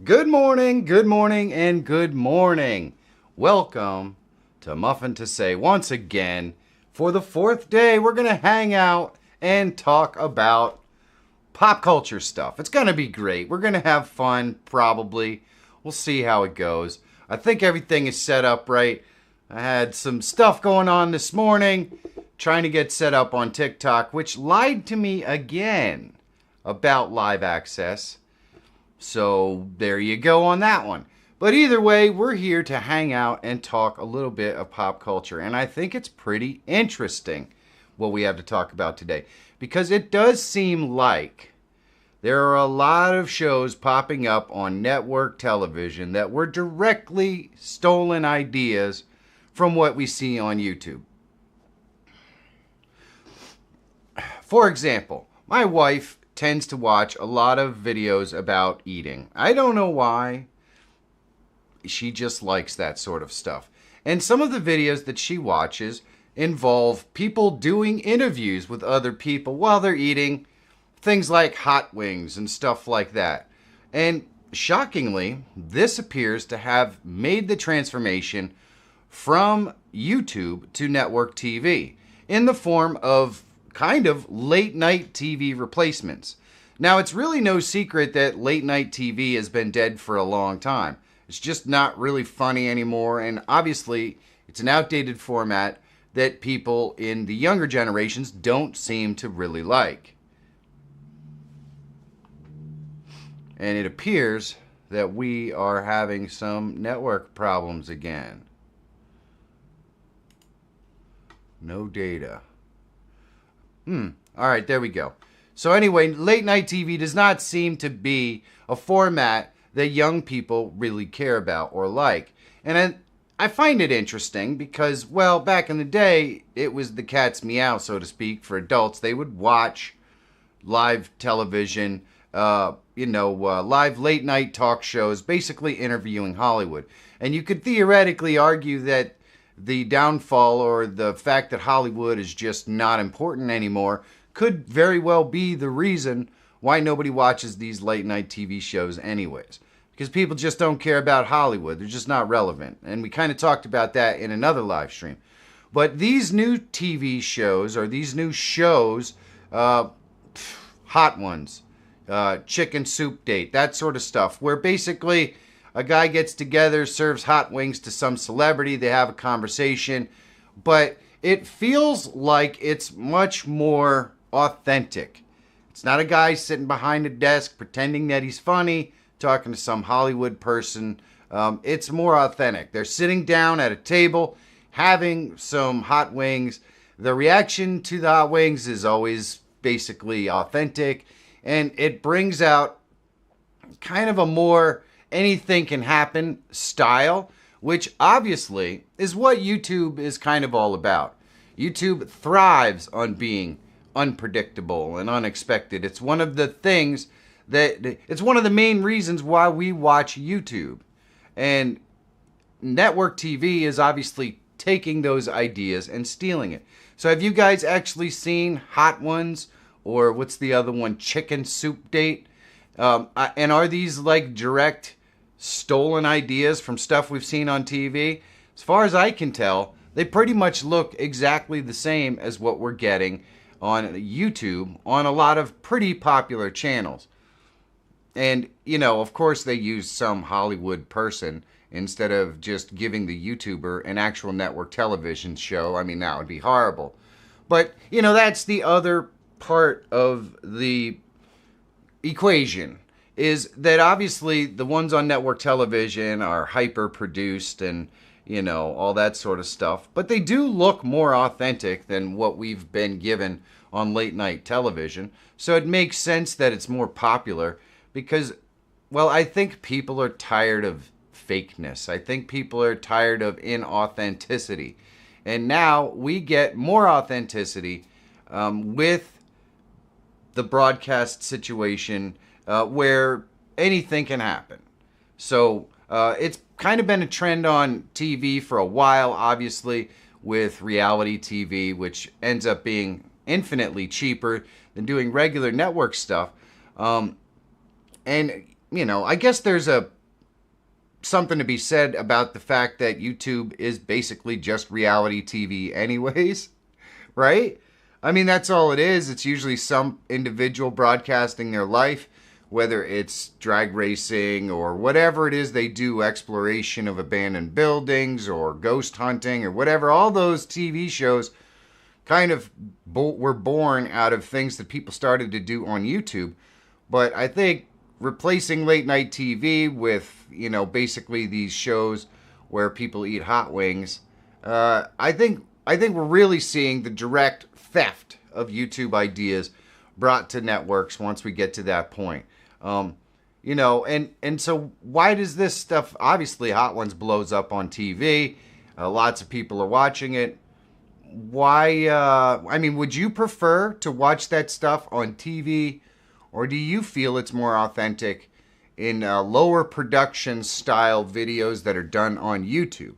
Good morning, and good morning. Welcome to Muffin to Say once again. For the fourth day, we're going to hang out and talk about pop culture stuff. It's going to be great. We're going to have fun, probably. We'll see how it goes. I think everything is set up right. I had some stuff going on this morning, trying to get set up on TikTok, which lied to me again about live access. So there you go on that one. But either way, we're here to hang out and talk a little bit of pop culture. And I think it's pretty interesting what we have to talk about today. Because it does seem like there are a lot of shows popping up on network television that were directly stolen ideas from what we see on YouTube. For example, my wife tends to watch a lot of videos about eating. I don't know why. She just likes that sort of stuff. And some of the videos that she watches involve people doing interviews with other people while they're eating things like hot wings and stuff like that. And shockingly, this appears to have made the transformation from YouTube to network TV in the form of kind of late night TV replacements. Now, it's really no secret that late night TV has been dead for a long time. It's just not really funny anymore, and obviously, it's an outdated format that people in the younger generations don't seem to really like. And it appears that we are having some network problems again. No data. All right, there we go. So anyway, late night TV does not seem to be a format that young people really care about or like. And I find it interesting because, well, back in the day, it was the cat's meow, so to speak, for adults. They would watch live television, live late night talk shows, basically interviewing Hollywood. And you could theoretically argue that the downfall or the fact that Hollywood is just not important anymore could very well be the reason why nobody watches these late night TV shows anyways. Because people just don't care about Hollywood. They're just not relevant. And we kind of talked about that in another live stream. But these new TV shows, or these new shows, hot ones, chicken soup date, that sort of stuff, where basically a guy gets together, serves hot wings to some celebrity, they have a conversation, but it feels like it's much more authentic. It's not a guy sitting behind a desk pretending that he's funny, talking to some Hollywood person. It's more authentic. They're sitting down at a table, having some hot wings. The reaction to the hot wings is always basically authentic, and it brings out kind of a more anything can happen style, which obviously is what YouTube is kind of all about. YouTube thrives on being unpredictable and unexpected. It's one of the things it's one of the main reasons why we watch YouTube. And network TV is obviously taking those ideas and stealing it. So have you guys actually seen Hot Ones, or what's the other one, Chicken Soup Date? And are these like direct stolen ideas from stuff we've seen on TV? As far as I can tell, they pretty much look exactly the same as what we're getting on YouTube on a lot of pretty popular channels. And, of course they use some Hollywood person instead of just giving the YouTuber an actual network television show. I mean, that would be horrible. But, that's the other part of the equation, is that obviously the ones on network television are hyper produced and, all that sort of stuff. But they do look more authentic than what we've been given on late night television. So it makes sense that it's more popular because, well, I think people are tired of fakeness. I think people are tired of inauthenticity. And now we get more authenticity with the broadcast situation where anything can happen. So it's kind of been a trend on TV for a while, obviously, with reality TV, which ends up being infinitely cheaper than doing regular network stuff. And I guess there's a something to be said about the fact that YouTube is basically just reality TV anyways, right? I mean, that's all it is. It's usually some individual broadcasting their life, whether it's drag racing or whatever it is they do, exploration of abandoned buildings or ghost hunting or whatever. All those TV shows kind of were born out of things that people started to do on YouTube. But I think replacing late night TV with, basically these shows where people eat hot wings, I think we're really seeing the direct theft of YouTube ideas brought to networks once we get to that point. And so why does this stuff, obviously Hot Ones blows up on TV, lots of people are watching it. Why, would you prefer to watch that stuff on TV, or do you feel it's more authentic in lower production style videos that are done on YouTube?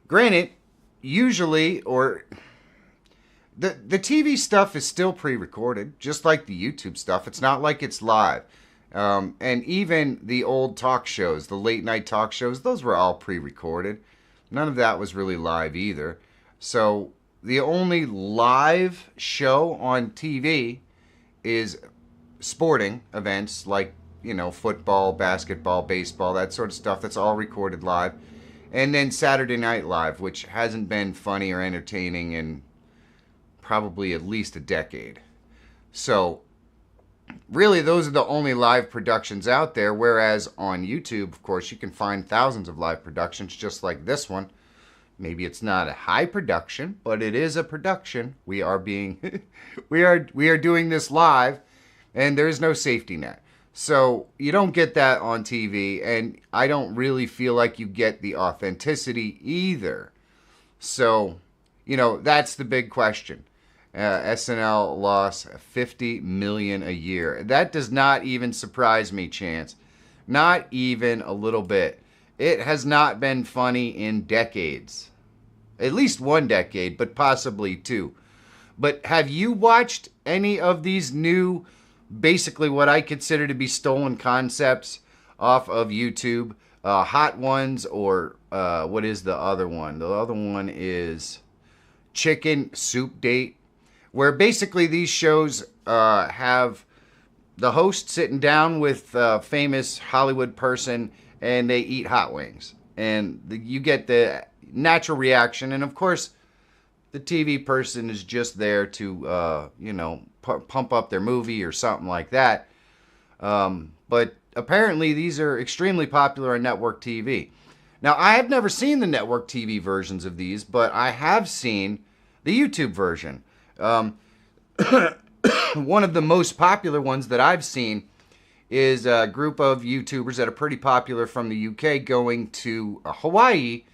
Granted, usually, or the TV stuff is still pre-recorded, just like the YouTube stuff. It's not like it's live. And even the old talk shows, the late night talk shows, those were all pre-recorded. None of that was really live either. So the only live show on TV is sporting events like, football, basketball, baseball, that sort of stuff. That's all recorded live. And then Saturday Night Live, which hasn't been funny or entertaining in probably at least a decade. So really, those are the only live productions out there. Whereas on YouTube, of course, you can find thousands of live productions just like this one. Maybe it's not a high production, but it is a production. We are being, we are doing this live, and there is no safety net. So you don't get that on TV, and I don't really feel like you get the authenticity either. So, that's the big question. SNL lost $50 million a year. That does not even surprise me, Chance. Not even a little bit. It has not been funny in decades. At least one decade, but possibly two. But have you watched any of these new, basically what I consider to be stolen concepts off of YouTube? Hot Ones, or what is the other one? The other one is Chicken Soup Date, where basically these shows have the host sitting down with a famous Hollywood person, and they eat hot wings. And you get the natural reaction. And of course, the TV person is just there to, pump up their movie or something like that. But apparently these are extremely popular on network TV. Now, I have never seen the network TV versions of these, but I have seen the YouTube version. One of the most popular ones that I've seen is a group of YouTubers that are pretty popular from the UK going to Hawaii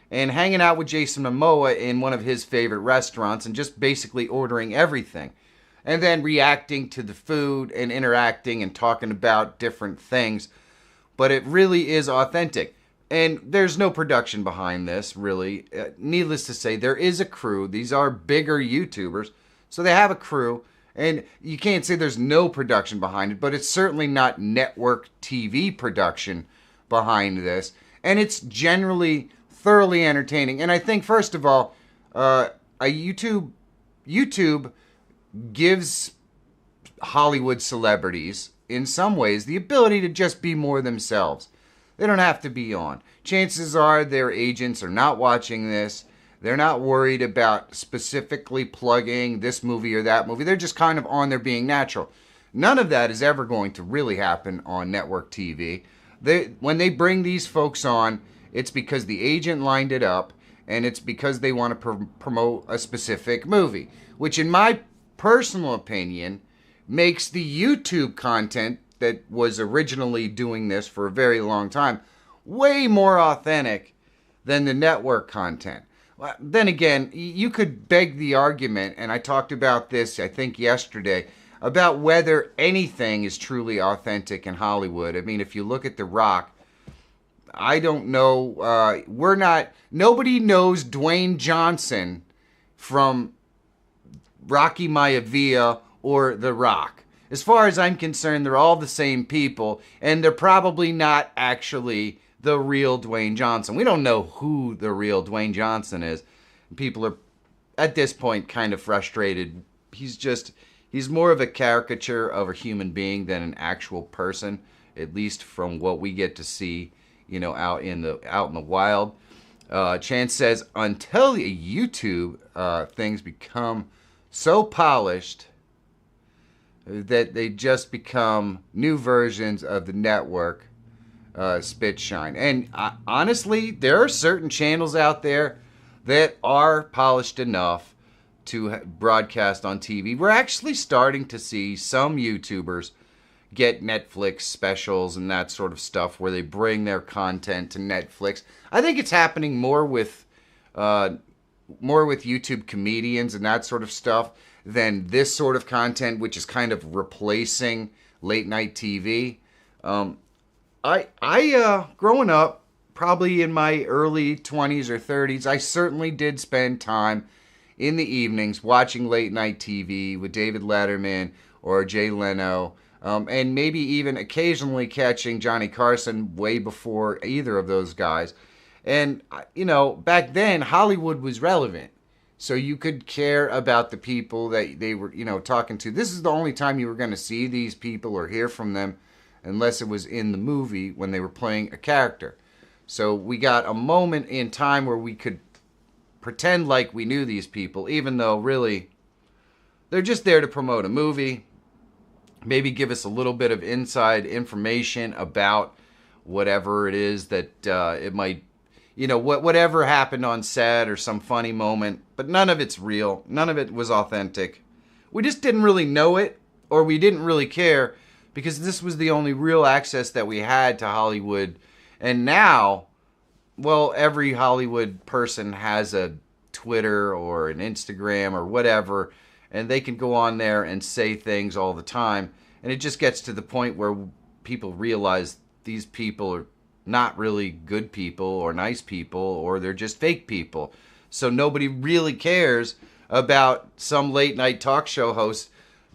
and hanging out with Jason Momoa in one of his favorite restaurants and just basically ordering everything. And then reacting to the food and interacting and talking about different things. But it really is authentic. And there's no production behind this, really. Needless to say, there is a crew. These are bigger YouTubers, so they have a crew. And you can't say there's no production behind it, but it's certainly not network TV production behind this. And it's generally thoroughly entertaining. And I think, first of all, YouTube gives Hollywood celebrities, in some ways, the ability to just be more themselves. They don't have to be on. Chances are their agents are not watching this. They're not worried about specifically plugging this movie or that movie. They're just kind of on there being natural. None of that is ever going to really happen on network TV. When they bring these folks on, it's because the agent lined it up, and it's because they want to promote a specific movie, which in my personal opinion makes the YouTube content that was originally doing this for a very long time way more authentic than the network content. Then again, you could beg the argument, and I talked about this, I think, yesterday, about whether anything is truly authentic in Hollywood. I mean, if you look at The Rock, I don't know, nobody knows Dwayne Johnson from Rocky Maivia or The Rock. as far as I'm concerned, they're all the same people, and they're probably not actually the real Dwayne Johnson. We don't know who the real Dwayne Johnson is. People are, at this point, kind of frustrated. He's more of a caricature of a human being than an actual person, at least from what we get to see, out in the wild. Chance says, until YouTube things become so polished that they just become new versions of the network, spit shine. And honestly, there are certain channels out there that are polished enough to broadcast on TV. We're actually starting to see some YouTubers get Netflix specials and that sort of stuff where they bring their content to Netflix. I think it's happening more with YouTube comedians and that sort of stuff than this sort of content, which is kind of replacing late night TV. I growing up, probably in my early 20s or 30s, I certainly did spend time in the evenings watching late night TV with David Letterman or Jay Leno, and maybe even occasionally catching Johnny Carson way before either of those guys. And, back then, Hollywood was relevant. So you could care about the people that they were, talking to. This is the only time you were going to see these people or hear from them unless it was in the movie when they were playing a character. So we got a moment in time where we could pretend like we knew these people, even though really they're just there to promote a movie, maybe give us a little bit of inside information about whatever it is that it might, whatever happened on set or some funny moment, but none of it's real. None of it was authentic. We just didn't really know it, or we didn't really care because this was the only real access that we had to Hollywood. And now, well, every Hollywood person has a Twitter or an Instagram or whatever, and they can go on there and say things all the time. And it just gets to the point where people realize these people are not really good people or nice people, or they're just fake people. So nobody really cares about some late night talk show host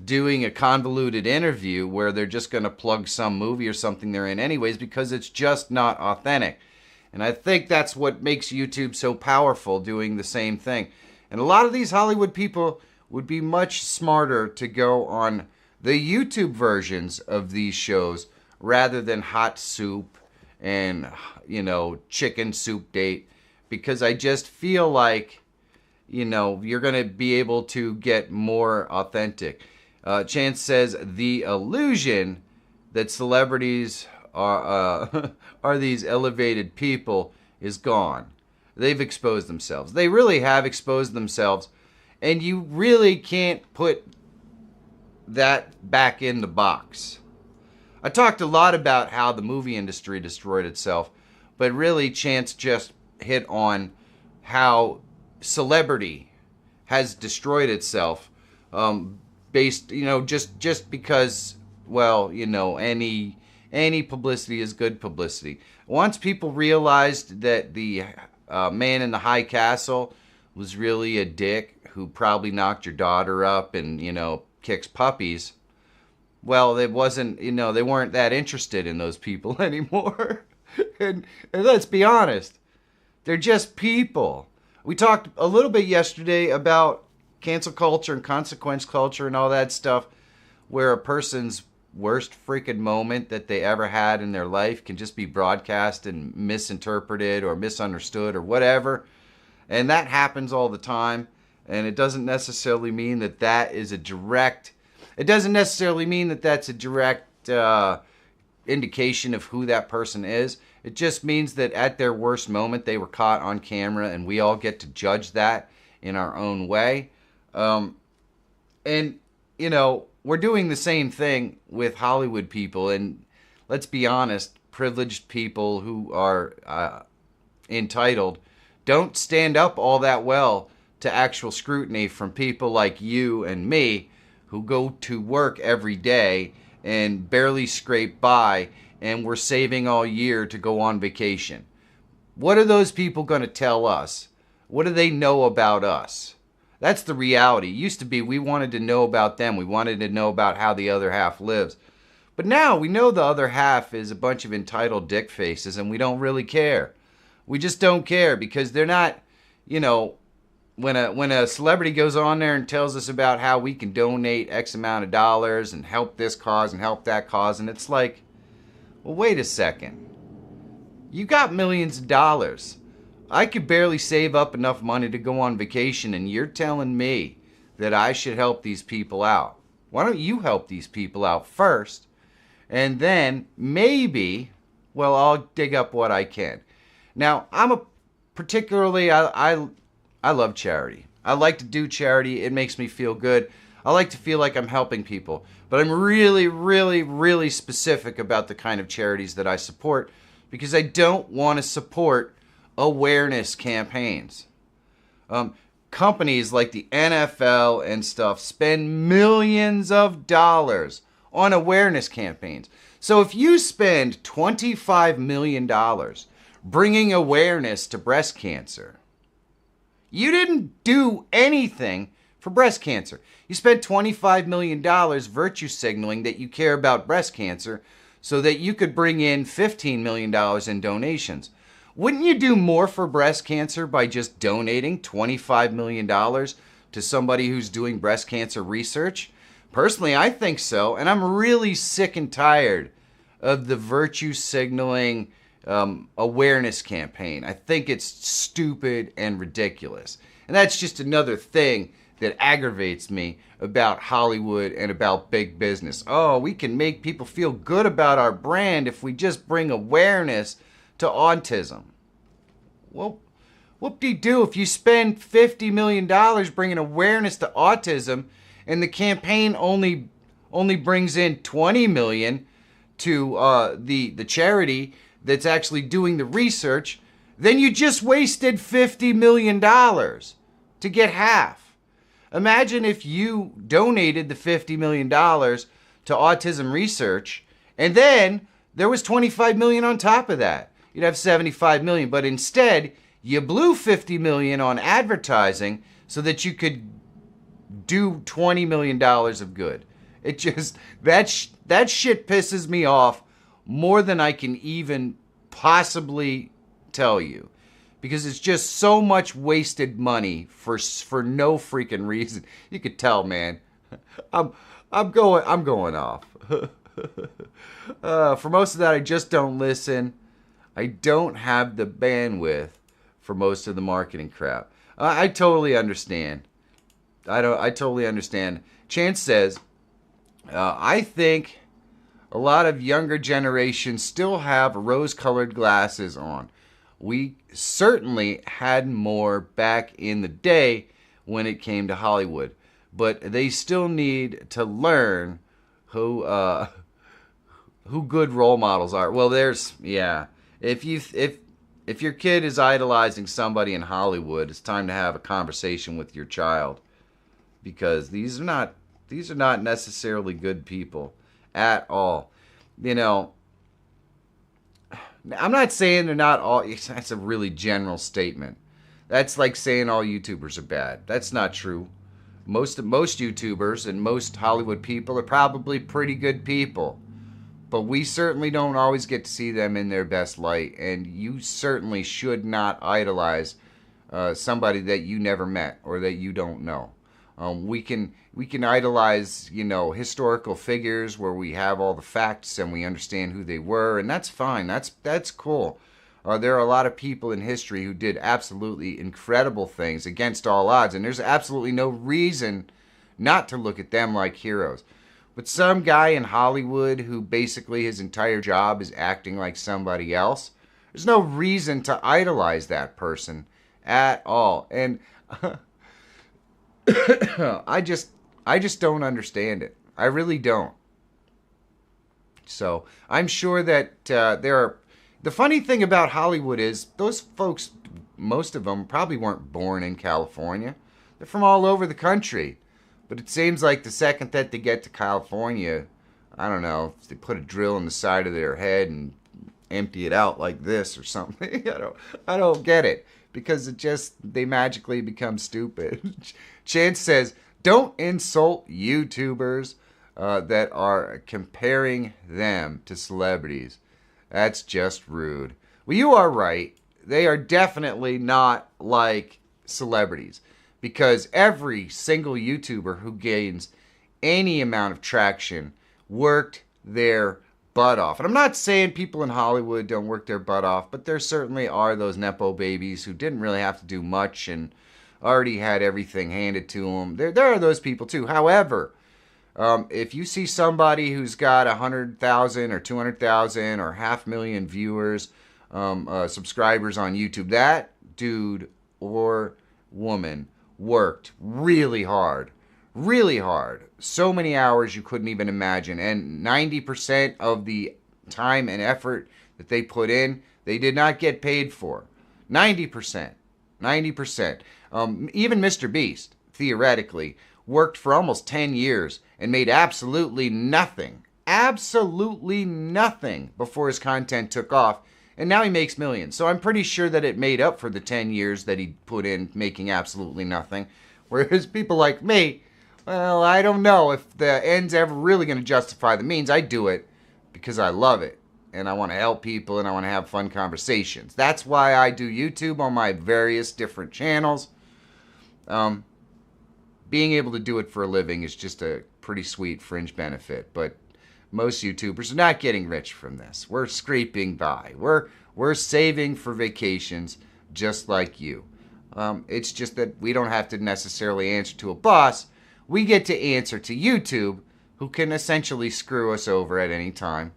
doing a convoluted interview where they're just going to plug some movie or something they're in anyways, because it's just not authentic. And I think that's what makes YouTube so powerful, doing the same thing. And a lot of these Hollywood people would be much smarter to go on the YouTube versions of these shows rather than Hot Soup and, Chicken Soup Date, because I just feel like, you're going to be able to get more authentic. Chance says the illusion that celebrities are these elevated people is gone. They've exposed themselves. They really have exposed themselves, and you really can't put that back in the box. I talked a lot about how the movie industry destroyed itself, but really Chance just hit on how celebrity has destroyed itself, based, just because, well, any publicity is good publicity. Once people realized that the man in the high castle was really a dick who probably knocked your daughter up and, kicks puppies, well, it wasn't, they weren't that interested in those people anymore. and let's be honest, they're just people. We talked a little bit yesterday about cancel culture and consequence culture and all that stuff, where a person's worst freaking moment that they ever had in their life can just be broadcast and misinterpreted or misunderstood or whatever. And that happens all the time. And it doesn't necessarily mean that that is a direct, it doesn't necessarily mean that that's a direct indication of who that person is. It just means that at their worst moment, they were caught on camera, and we all get to judge that in our own way. And, we're doing the same thing with Hollywood people. And let's be honest, privileged people who are entitled don't stand up all that well to actual scrutiny from people like you and me, who go to work every day and barely scrape by, and we're saving all year to go on vacation. What are those people going to tell us? What do they know about us? That's the reality. It used to be we wanted to know about them. We wanted to know about how the other half lives. But now we know the other half is a bunch of entitled dick faces and we don't really care. We just don't care because they're not, you know, when a celebrity goes on there and tells us about how we can donate X amount of dollars and help this cause and help that cause, and it's like, well, wait a second. You got millions of dollars. I could barely save up enough money to go on vacation, and you're telling me that I should help these people out. Why don't you help these people out first? And then maybe, well, I'll dig up what I can. Now, I love charity. I like to do charity. It makes me feel good. I like to feel like I'm helping people. But I'm really, really, really specific about the kind of charities that I support because I don't want to support awareness campaigns. Companies like the NFL and stuff spend millions of dollars on awareness campaigns. So if you spend $25 million bringing awareness to breast cancer, you didn't do anything for breast cancer. You spent $25 million virtue signaling that you care about breast cancer so that you could bring in $15 million in donations. Wouldn't you do more for breast cancer by just donating $25 million to somebody who's doing breast cancer research? Personally, I think so, and I'm really sick and tired of the virtue signaling awareness campaign. I think it's stupid and ridiculous. And that's just another thing that aggravates me about Hollywood and about big business. Oh, we can make people feel good about our brand if we just bring awareness to autism. Well, whoop-de-doo, if you spend $50 million bringing awareness to autism and the campaign only brings in $20 million to the charity that's actually doing the research, then you just wasted $50 million to get half. Imagine if you donated the $50 million to autism research and then there was $25 million on top of that. You'd have $75 million, but instead you blew $50 million on advertising so that you could do $20 million of good. It just, that shit pisses me off more than I can even possibly tell you. Because it's just so much wasted money for no freaking reason. You could tell, man. I'm going off. For most of that, I just don't listen. I don't have the bandwidth for most of the marketing crap. I totally understand. I totally understand. Chance says, I think a lot of younger generations still have rose-colored glasses on. We certainly had more back in the day when it came to Hollywood, but they still need to learn who good role models are. Well, if your kid is idolizing somebody in Hollywood, it's time to have a conversation with your child, because these are not necessarily good people at all. You know, I'm not saying they're not all. That's a really general statement. That's like saying all YouTubers are bad. That's not true. Most YouTubers and most Hollywood people are probably pretty good people. But we certainly don't always get to see them in their best light. And you certainly should not idolize somebody that you never met or that you don't know. We can idolize, historical figures where we have all the facts and we understand who they were, and that's fine. That's cool. There are a lot of people in history who did absolutely incredible things against all odds, and there's absolutely no reason not to look at them like heroes. But some guy in Hollywood who basically his entire job is acting like somebody else, there's no reason to idolize that person at all. And I just don't understand it. I really don't. So I'm sure that the funny thing about Hollywood is those folks, most of them probably weren't born in California. They're from all over the country. But it seems like the second that they get to California, I don't know, they put a drill in the side of their head and empty it out like this or something. I don't get it. because they magically become stupid. Chance says, don't insult YouTubers that are comparing them to celebrities. That's just rude. Well, you are right. They are definitely not like celebrities, because every single YouTuber who gains any amount of traction worked their butt off. And I'm not saying people in Hollywood don't work their butt off, but there certainly are those Nepo babies who didn't really have to do much and already had everything handed to them. There are those people too. However, if you see somebody who's got 100,000 or 200,000 or 500,000 viewers, subscribers on YouTube, that dude or woman worked really hard. Really hard. So many hours you couldn't even imagine. And 90% of the time and effort that they put in, they did not get paid for. 90%. 90%. Even Mr. Beast, theoretically, worked for almost 10 years and made absolutely nothing. Absolutely nothing before his content took off. And now he makes millions. So I'm pretty sure that it made up for the 10 years that he put in making absolutely nothing. Whereas people like me, well, I don't know if the end's ever really going to justify the means. I do it because I love it. And I want to help people and I want to have fun conversations. That's why I do YouTube on my various different channels. Being able to do it for a living is just a pretty sweet fringe benefit. But most YouTubers are not getting rich from this. We're scraping by. We're saving for vacations just like you. It's just that we don't have to necessarily answer to a boss. We get to answer to YouTube, who can essentially screw us over at any time,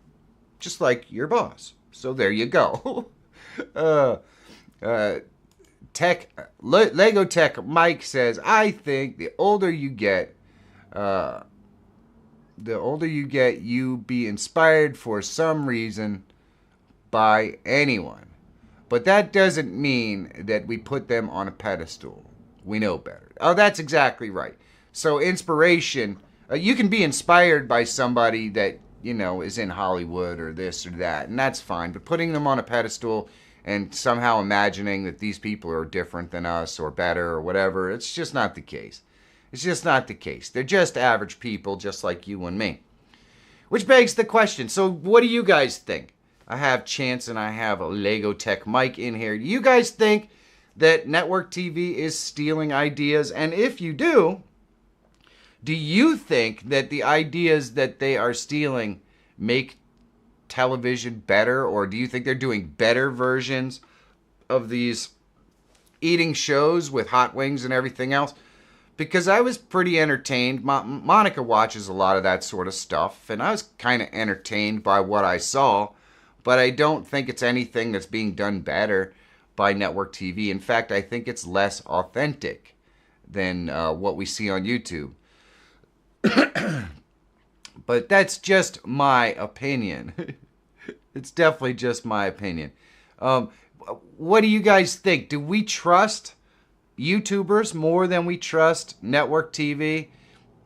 just like your boss. So there you go. Lego Tech Mike says, I think the older you get, you be inspired for some reason by anyone. But that doesn't mean that we put them on a pedestal. We know better. Oh, that's exactly right. So inspiration, you can be inspired by somebody that, is in Hollywood or this or that, and that's fine. But putting them on a pedestal and somehow imagining that these people are different than us or better or whatever, it's just not the case. It's just not the case. They're just average people just like you and me. Which begs the question, so what do you guys think? I have Chance and I have a Lego Tech Mike in here. Do you guys think that network TV is stealing ideas? And if you do you think that the ideas that they are stealing make television better? Or do you think they're doing better versions of these eating shows with hot wings and everything else? Because I was pretty entertained. Monica watches a lot of that sort of stuff, and I was kind of entertained by what I saw, but I don't think it's anything that's being done better by network TV. In fact, I think it's less authentic than what we see on YouTube. But that's just my opinion. It's definitely just my opinion. What do you guys think? Do we trust YouTubers more than we trust network TV?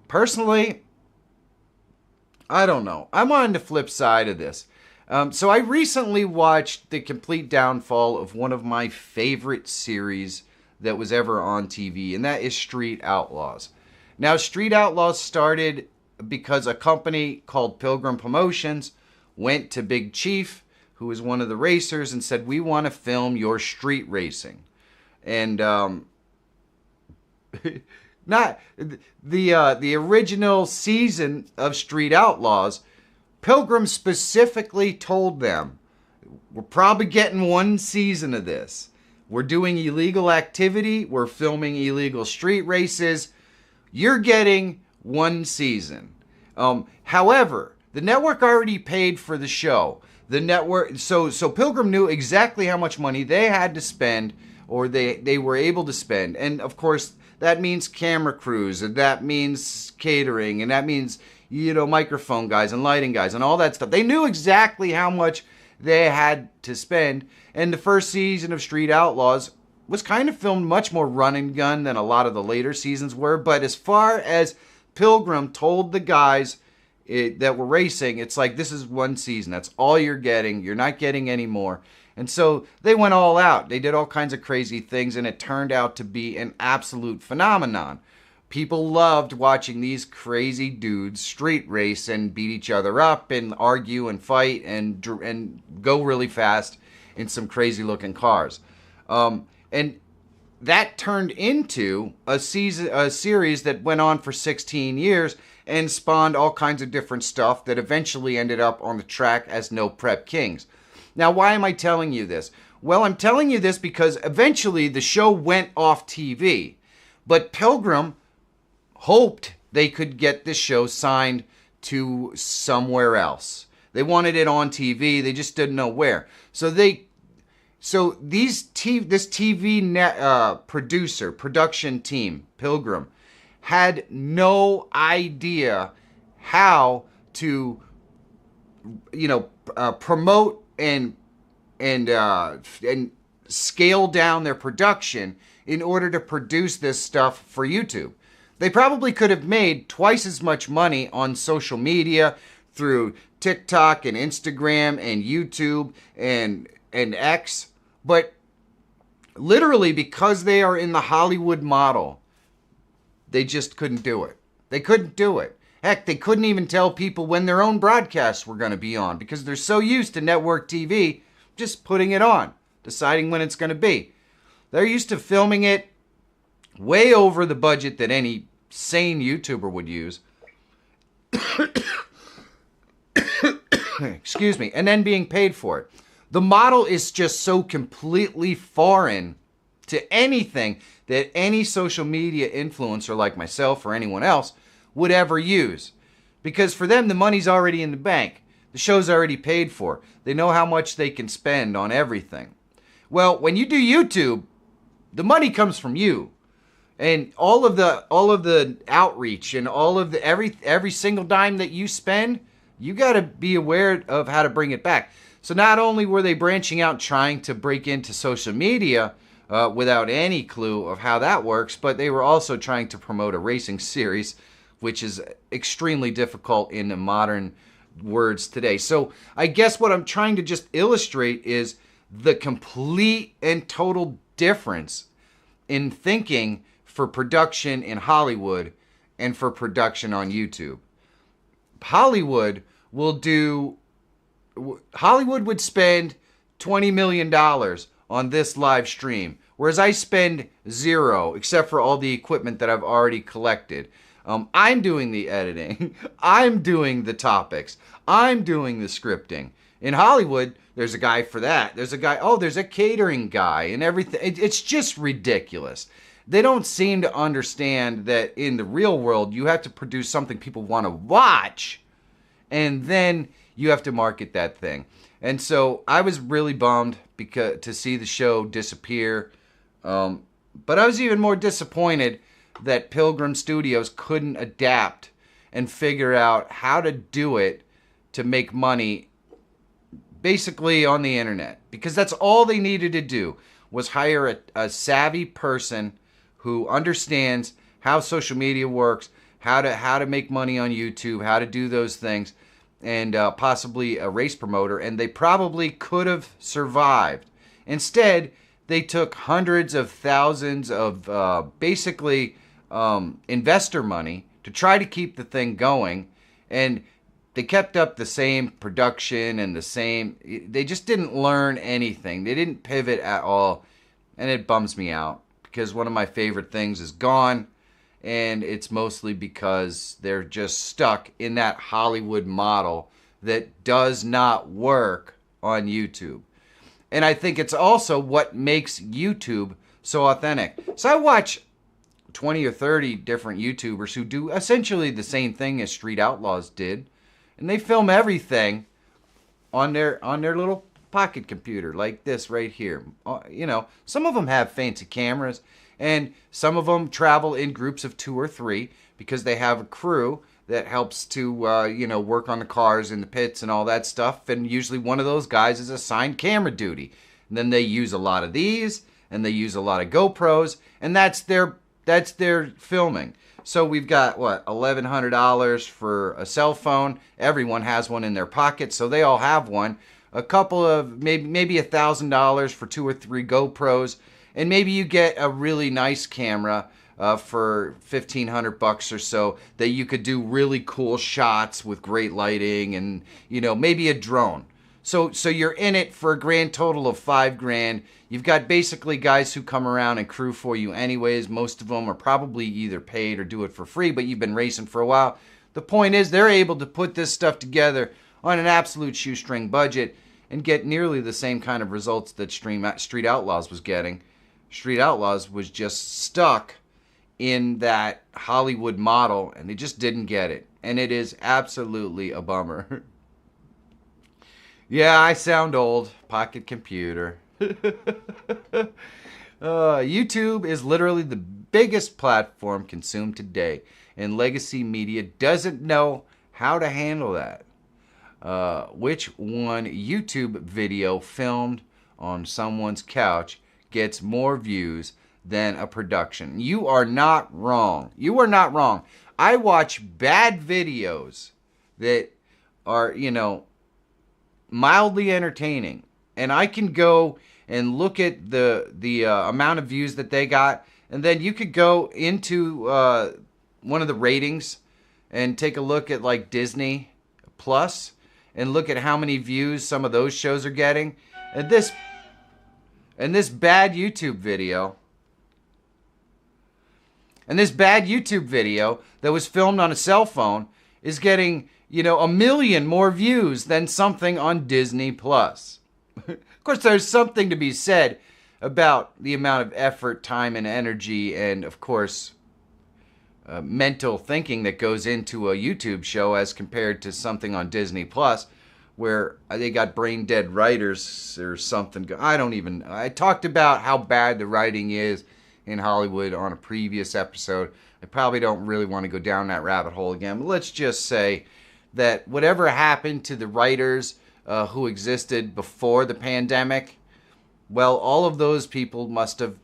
Personally, I don't know. I'm on the flip side of this. So I recently watched the complete downfall of one of my favorite series that was ever on TV, and that is Street Outlaws. Now, Street Outlaws started because a company called Pilgrim Promotions went to Big Chief, who was one of the racers, and said, we want to film your street racing. And not the original season of Street Outlaws, Pilgrim specifically told them, we're probably getting one season of this. We're doing illegal activity. We're filming illegal street races. You're getting one season. However, the network already paid for the show. The network, so Pilgrim knew exactly how much money they had to spend, or they were able to spend. And of course, that means camera crews, and that means catering, and that means, microphone guys and lighting guys and all that stuff. They knew exactly how much they had to spend. And the first season of Street Outlaws was kind of filmed much more run and gun than a lot of the later seasons were. But as far as Pilgrim told the guys that were racing, it's like, this is one season. That's all you're getting. You're not getting any more. And so they went all out. They did all kinds of crazy things, and it turned out to be an absolute phenomenon. People loved watching these crazy dudes street race and beat each other up and argue and fight and go really fast in some crazy looking cars. And that turned into a series that went on for 16 years and spawned all kinds of different stuff that eventually ended up on the track as No Prep Kings. Now, why am I telling you this? Well, I'm telling you this because eventually the show went off TV, but Pilgrim hoped they could get this show signed to somewhere else. They wanted it on TV, they just didn't know where. So this TV production team, Pilgrim, had no idea how to, promote and scale down their production in order to produce this stuff for YouTube. They probably could have made twice as much money on social media through TikTok and Instagram and YouTube and X, but literally because they are in the Hollywood model, they just couldn't do it. They couldn't do it. Heck, they couldn't even tell people when their own broadcasts were going to be on because they're so used to network TV just putting it on, deciding when it's going to be. They're used to filming it way over the budget that any sane YouTuber would use. Excuse me. And then being paid for it. The model is just so completely foreign to anything that any social media influencer like myself or anyone else would ever use. Because for them, the money's already in the bank. The show's already paid for. They know how much they can spend on everything. Well, when you do YouTube, the money comes from you. And all of the outreach and all of the every single dime that you spend, you got to be aware of how to bring it back. So not only were they branching out trying to break into social media without any clue of how that works, but they were also trying to promote a racing series, which is extremely difficult in the modern words today. So I guess what I'm trying to just illustrate is the complete and total difference in thinking for production in Hollywood and for production on YouTube. Hollywood would spend $20 million on this live stream, whereas I spend zero, except for all the equipment that I've already collected. I'm doing the editing. I'm doing the topics. I'm doing the scripting. In Hollywood, there's a guy for that. There's a catering guy and everything. It's just ridiculous. They don't seem to understand that in the real world, you have to produce something people want to watch, and then you have to market that thing. And so I was really bummed to see the show disappear. But I was even more disappointed that Pilgrim Studios couldn't adapt and figure out how to do it to make money basically on the internet. Because that's all they needed to do, was hire a savvy person who understands how social media works, how to make money on YouTube, how to do those things, and possibly a race promoter, and they probably could have survived. Instead, they took hundreds of thousands of investor money to try to keep the thing going, and they kept up the same production and they just didn't learn anything. They didn't pivot at all, and it bums me out because one of my favorite things is gone, and it's mostly because they're just stuck in that Hollywood model that does not work on YouTube. And I think it's also what makes YouTube so authentic. So I watch 20 or 30 different YouTubers who do essentially the same thing as Street Outlaws did, and they film everything on their little pocket computer like this right here. Some of them have fancy cameras, and some of them travel in groups of 2 or 3 because they have a crew that helps to work on the cars in the pits and all that stuff, and usually one of those guys is assigned camera duty. And then they use a lot of these, and they use a lot of GoPros, and that's their That's their filming. So we've got what, $1,100 for a cell phone. Everyone has one in their pocket, so they all have one. A couple of maybe $1,000 for 2 or 3 GoPros, and maybe you get a really nice camera for $1,500 or so that you could do really cool shots with great lighting, and maybe a drone. So you're in it for a grand total of $5,000. You've got basically guys who come around and crew for you anyways. Most of them are probably either paid or do it for free, but you've been racing for a while. The point is they're able to put this stuff together on an absolute shoestring budget and get nearly the same kind of results that Street Outlaws was getting. Street Outlaws was just stuck in that Hollywood model, and they just didn't get it. And it is absolutely a bummer. Yeah, I sound old. Pocket computer. YouTube is literally the biggest platform consumed today, and legacy media doesn't know how to handle that. Which one YouTube video filmed on someone's couch gets more views than a production? You are not wrong. You are not wrong. I watch bad videos that are, mildly entertaining, and I can go and look at the amount of views that they got, and then you could go into one of the ratings and take a look at like Disney Plus and look at how many views some of those shows are getting, and this bad YouTube video. And this bad YouTube video that was filmed on a cell phone is getting, 1 million more views than something on Disney Plus. Of course, there's something to be said about the amount of effort, time, and energy, and of course, mental thinking that goes into a YouTube show as compared to something on Disney Plus, where they got brain dead writers or something. I talked about how bad the writing is in Hollywood on a previous episode. I probably don't really want to go down that rabbit hole again, but let's just say that whatever happened to the writers who existed before the pandemic, well, all of those people must have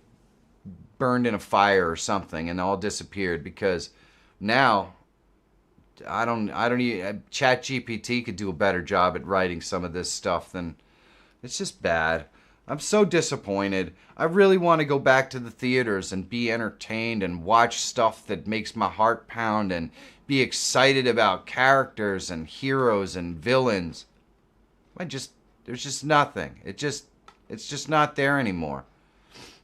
burned in a fire or something and all disappeared, because now ChatGPT could do a better job at writing some of this stuff than. It's just bad. I'm so disappointed. I really want to go back to the theaters and be entertained and watch stuff that makes my heart pound and be excited about characters and heroes and villains. There's just nothing. It's just not there anymore.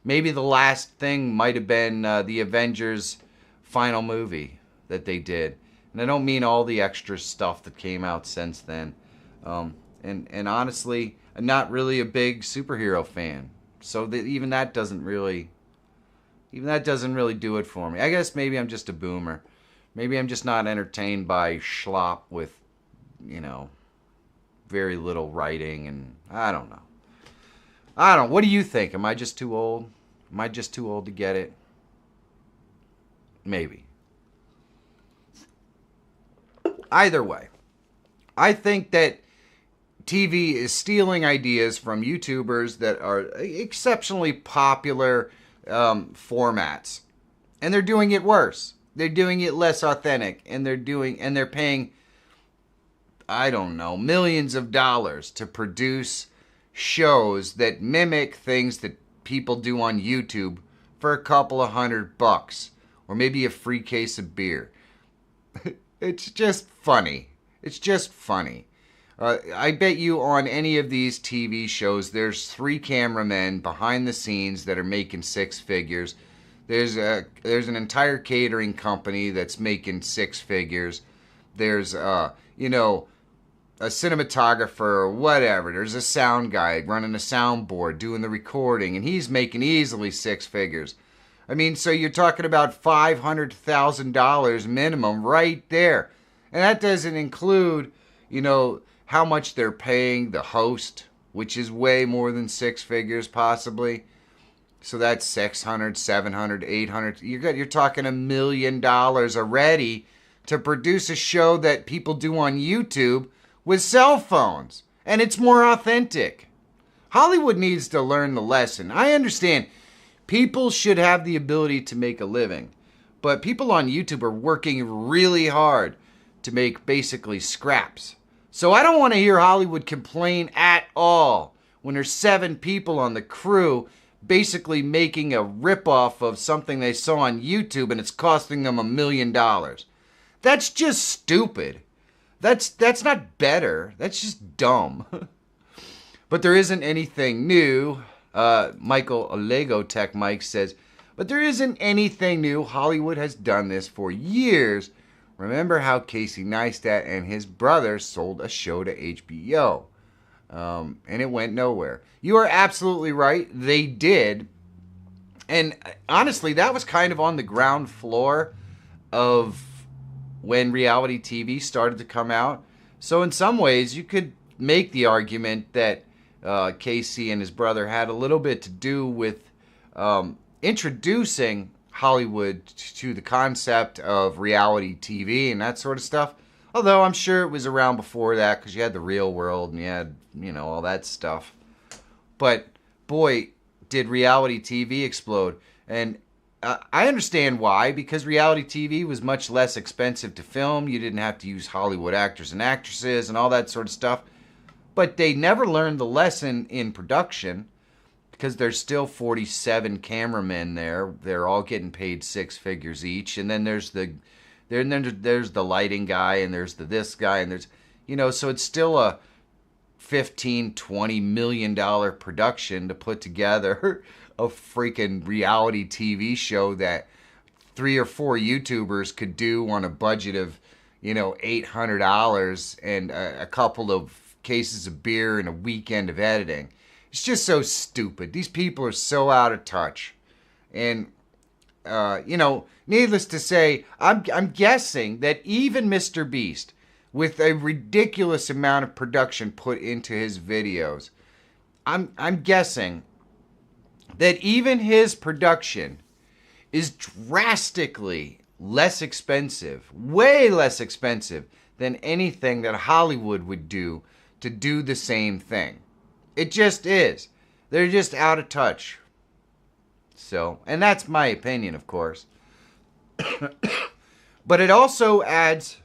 Maybe the last thing might have been the Avengers final movie that they did. And I don't mean all the extra stuff that came out since then. And honestly, I'm not really a big superhero fan. So even that doesn't really do it for me. I guess maybe I'm just a boomer. Maybe I'm just not entertained by schlop with, very little writing, and I don't know. What do you think? Am I just too old? Am I just too old to get it? Maybe. Either way, I think that TV is stealing ideas from YouTubers that are exceptionally popular formats, and they're doing it worse. They're doing it less authentic, and they're paying, I don't know, millions of dollars to produce shows that mimic things that people do on YouTube for a couple of $100, or maybe a free case of beer. It's just funny. It's just funny. I bet you on any of these TV shows, there's 3 cameramen behind the scenes that are making 6 figures. There's an entire catering company that's making 6 figures. There's a cinematographer or whatever. There's a sound guy running a soundboard, doing the recording, and he's making easily 6 figures. I mean, so you're talking about $500,000 minimum right there. And that doesn't include, how much they're paying the host, which is way more than 6 figures possibly. So that's 600, 700, 800. You're talking $1 million already to produce a show that people do on YouTube with cell phones. And it's more authentic. Hollywood needs to learn the lesson. I understand People should have the ability to make a living. But people on YouTube are working really hard to make basically scraps. So I don't want to hear Hollywood complain at all when there's 7 people on the crew basically making a ripoff of something they saw on YouTube and it's costing them $1 million. That's just stupid. That's not better. That's just dumb. But there isn't anything new. Michael Lego Tech Mike says, but there isn't anything new. Hollywood has done this for years. Remember how Casey Neistat and his brother sold a show to HBO. And it went nowhere. You are absolutely right. They did. And honestly, that was kind of on the ground floor of when reality TV started to come out. So in some ways, you could make the argument that Casey and his brother had a little bit to do with introducing Hollywood to the concept of reality TV and that sort of stuff. Although I'm sure it was around before that because you had the Real World and you had, all that stuff. But boy, did reality TV explode. And I understand why, because reality TV was much less expensive to film. You didn't have to use Hollywood actors and actresses and all that sort of stuff. But they never learned the lesson in production because there's still 47 cameramen there. They're all getting paid 6 figures each. And then there's the lighting guy and there's this guy and there's, so it's still a $15-20 million production to put together a freaking reality TV show that 3 or 4 YouTubers could do on a budget of, $800 and a couple of cases of beer and a weekend of editing. It's just so stupid. These people are so out of touch. And, needless to say, I'm guessing that even Mr. Beast, with a ridiculous amount of production put into his videos, I'm guessing that even his production is drastically less expensive, way less expensive than anything that Hollywood would do to do the same thing. It just is. They're just out of touch. So, and that's my opinion, of course. But it also adds,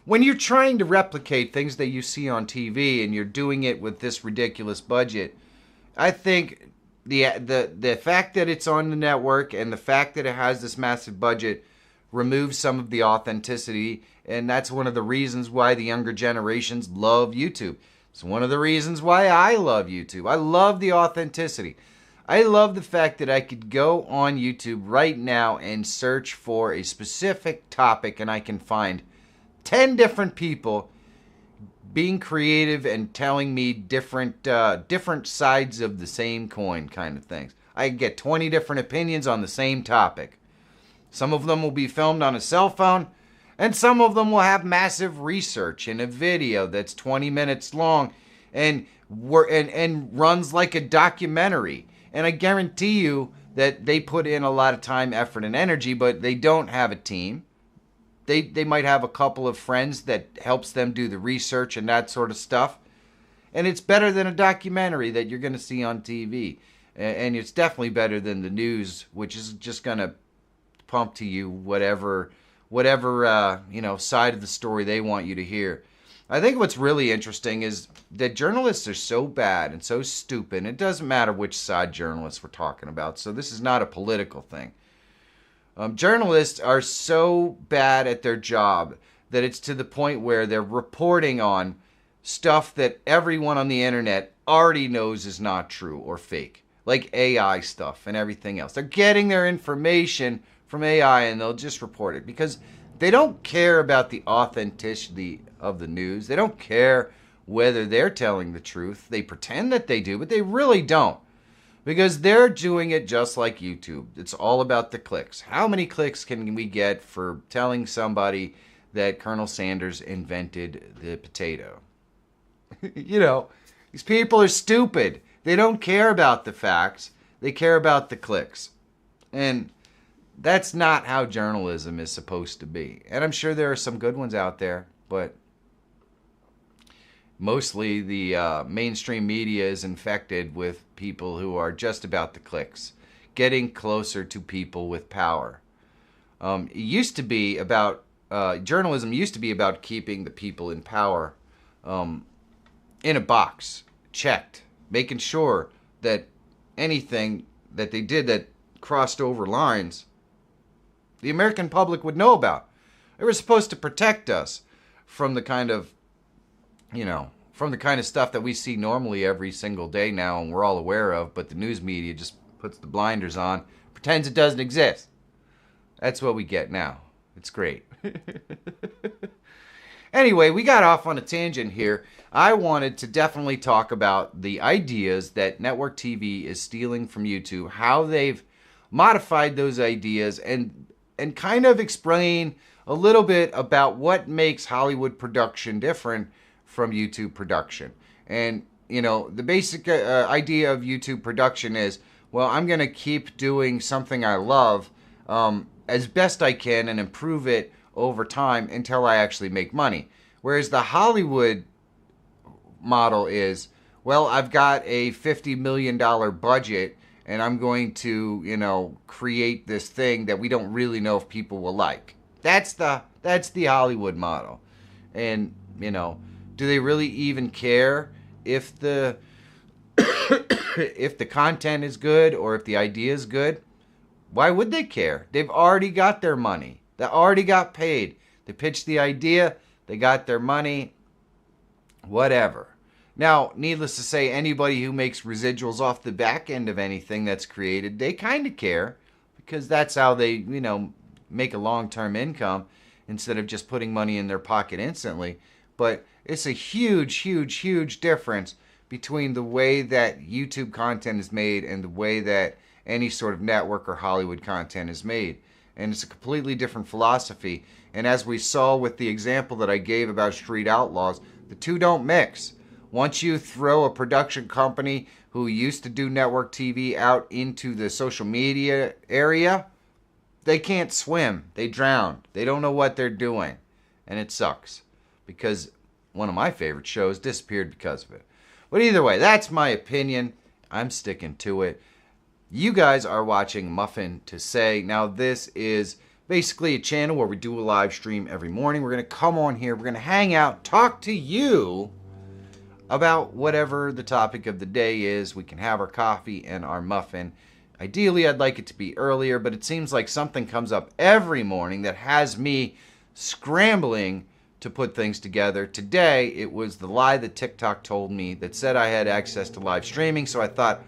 when you're trying to replicate things that you see on TV and you're doing it with this ridiculous budget, I think the fact that it's on the network and the fact that it has this massive budget removes some of the authenticity, and that's one of the reasons why the younger generations love YouTube. It's one of the reasons why I love YouTube. I love the authenticity. I love the fact that I could go on YouTube right now and search for a specific topic and I can find 10 different people being creative and telling me different sides of the same coin kind of things. I get 20 different opinions on the same topic. Some of them will be filmed on a cell phone, and some of them will have massive research in a video that's 20 minutes long and runs like a documentary. And I guarantee you that they put in a lot of time, effort, and energy, but they don't have a team. They might have a couple of friends that helps them do the research and that sort of stuff. And it's better than a documentary that you're going to see on TV. And it's definitely better than the news, which is just going to pump to you whatever side of the story they want you to hear. I think what's really interesting is that journalists are so bad and so stupid. It doesn't matter which side journalists we're talking about. So this is not a political thing. Journalists are so bad at their job that it's to the point where they're reporting on stuff that everyone on the internet already knows is not true or fake, like AI stuff and everything else. They're getting their information from AI and they'll just report it because they don't care about the authenticity of the news. They don't care whether they're telling the truth. They pretend that they do, but they really don't. Because they're doing it just like YouTube. It's all about the clicks. How many clicks can we get for telling somebody that Colonel Sanders invented the potato? These people are stupid. They don't care about the facts. They care about the clicks. And that's not how journalism is supposed to be. And I'm sure there are some good ones out there, but mostly the mainstream media is infected with people who are just about the clicks. getting closer to people with power. It used to be about journalism used to be about keeping the people in power in a box, checked, making sure that anything that they did that crossed over lines, the American public would know about. They were supposed to protect us from the kind of, from the kind of stuff that we see normally every single day now and we're all aware of, but the news media just puts the blinders on, pretends it doesn't exist. That's what we get now. It's great. Anyway, we got off on a tangent here. I wanted to definitely talk about the ideas that network TV is stealing from YouTube, how they've modified those ideas, and kind of explain a little bit about what makes Hollywood production different from YouTube production. And, the basic idea of YouTube production is, well, I'm going to keep doing something I love as best I can and improve it over time until I actually make money. Whereas the Hollywood model is, well, I've got a $50 million budget and I'm going to, create this thing that we don't really know if people will like. That's the Hollywood model. And, do they really even care if the if the content is good or if the idea is good? Why would they care? They've already got their money. They already got paid. They pitched the idea. They got their money. Whatever. Now, needless to say, anybody who makes residuals off the back end of anything that's created, they kind of care because that's how they, make a long-term income instead of just putting money in their pocket instantly. But it's a huge, huge, huge difference between the way that YouTube content is made and the way that any sort of network or Hollywood content is made. And it's a completely different philosophy. And as we saw with the example that I gave about Street Outlaws, the two don't mix. Once you throw a production company who used to do network TV out into the social media area, they can't swim. They drown. They don't know what they're doing. And it sucks. Because one of my favorite shows disappeared because of it. But either way, that's my opinion. I'm sticking to it. You guys are watching Muffin to Say. Now, this is basically a channel where we do a live stream every morning. We're going to come on here. We're going to hang out, talk to you about whatever the topic of the day is. We can have our coffee and our muffin. Ideally, I'd like it to be earlier, but it seems like something comes up every morning that has me scrambling to put things together. Today, it was the lie that TikTok told me that said I had access to live streaming, so I thought,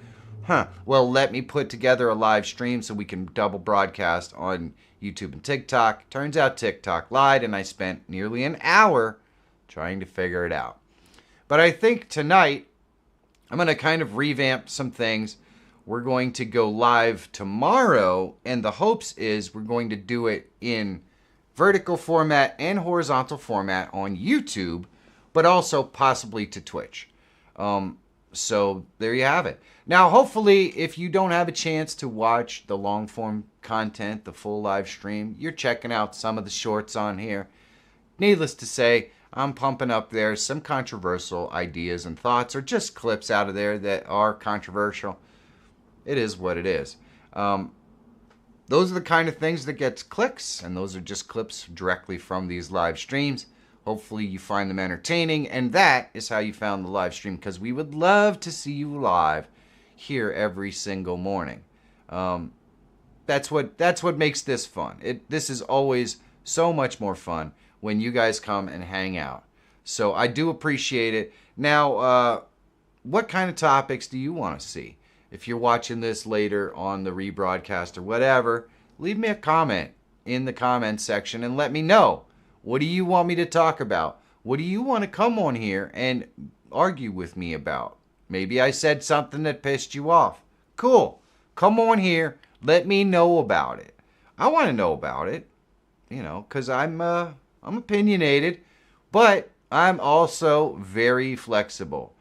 well, let me put together a live stream so we can double broadcast on YouTube and TikTok. Turns out TikTok lied, and I spent nearly an hour trying to figure it out. But I think tonight, I'm going to kind of revamp some things. We're going to go live tomorrow, and the hopes is we're going to do it in vertical format and horizontal format on YouTube, but also possibly to Twitch. So there you have it. Now, hopefully, if you don't have a chance to watch the long-form content, the full live stream, you're checking out some of the shorts on here. Needless to say, I'm pumping up there some controversial ideas and thoughts, or just clips out of there that are controversial. It is what it is. Those are the kind of things that gets clicks, and those are just clips directly from these live streams. Hopefully you find them entertaining, and that is how you found the live stream, because we would love to see you live here every single morning. That's what makes this fun. This is always so much more fun when you guys come and hang out. So I do appreciate it. Now, what kind of topics do you want to see? If you're watching this later on the rebroadcast or whatever, leave me a comment in the comment section and let me know. What do you want me to talk about? What do you want to come on here and argue with me about? Maybe I said something that pissed you off. Cool. Come on here. Let me know about it. I want to know about it, because I'm opinionated, but I'm also very flexible.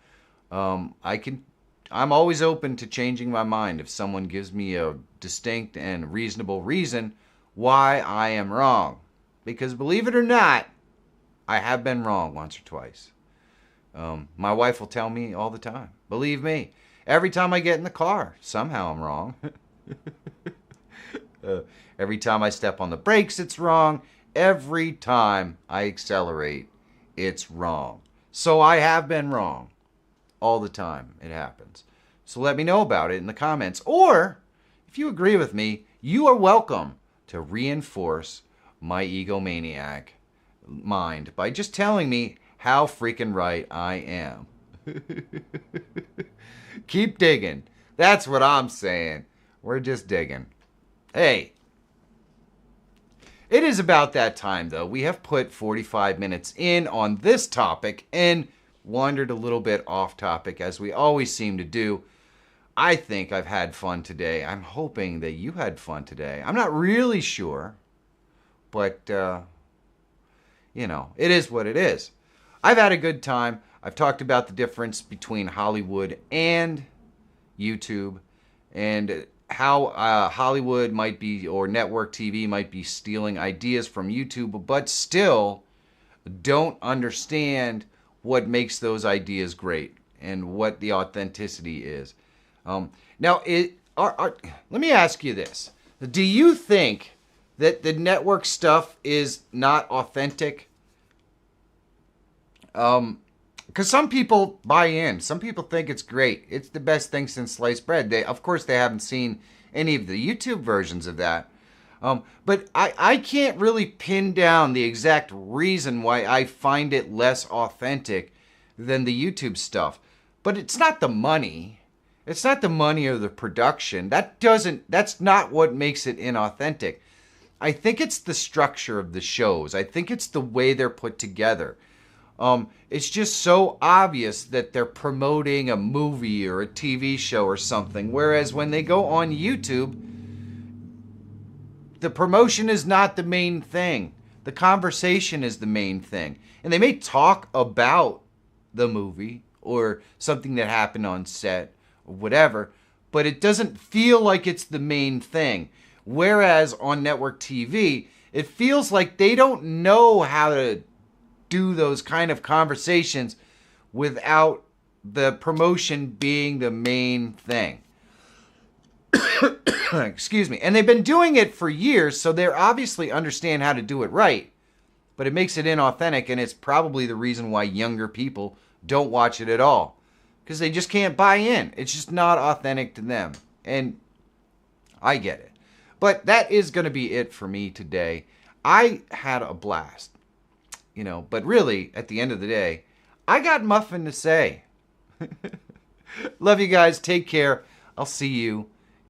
I'm always open to changing my mind if someone gives me a distinct and reasonable reason why I am wrong. Because believe it or not, I have been wrong once or twice. My wife will tell me all the time. Believe me, every time I get in the car, somehow I'm wrong. Every time I step on the brakes, it's wrong. Every time I accelerate, it's wrong. So I have been wrong all the time. It happens. So let me know about it in the comments. Or, if you agree with me, you are welcome to reinforce my egomaniac mind by just telling me how freaking right I am. Keep digging. That's what I'm saying. We're just digging. Hey, it is about that time, though. We have put 45 minutes in on this topic and wandered a little bit off topic, as we always seem to do. I think I've had fun today. I'm hoping that you had fun today. I'm not really sure, but, you know, it is what it is. I've had a good time. I've talked about the difference between Hollywood and YouTube, and how Hollywood might be, or network TV might be, stealing ideas from YouTube, but still don't understand what makes those ideas great and what the authenticity is. Now, let me ask you this. Do you think that the network stuff is not authentic? Because some people buy in. Some people think it's great. It's the best thing since sliced bread. Of course, they haven't seen any of the YouTube versions of that. But I can't really pin down the exact reason why I find it less authentic than the YouTube stuff. But it's not the money. It's not the money or the production. That's not what makes it inauthentic. I think it's the structure of the shows. I think it's the way they're put together. It's just so obvious that they're promoting a movie or a TV show or something. Whereas when they go on YouTube, the promotion is not the main thing. The conversation is the main thing. And they may talk about the movie or something that happened on set or whatever, but it doesn't feel like it's the main thing. Whereas on network TV, it feels like they don't know how to do those kind of conversations without the promotion being the main thing. Excuse me. And they've been doing it for years, so they obviously understand how to do it right. But it makes it inauthentic, and it's probably the reason why younger people don't watch it at all. Because they just can't buy in. It's just not authentic to them. And I get it. But that is going to be it for me today. I had a blast. You know, but really, at the end of the day, I got muffin to say. Love you guys. Take care. I'll see you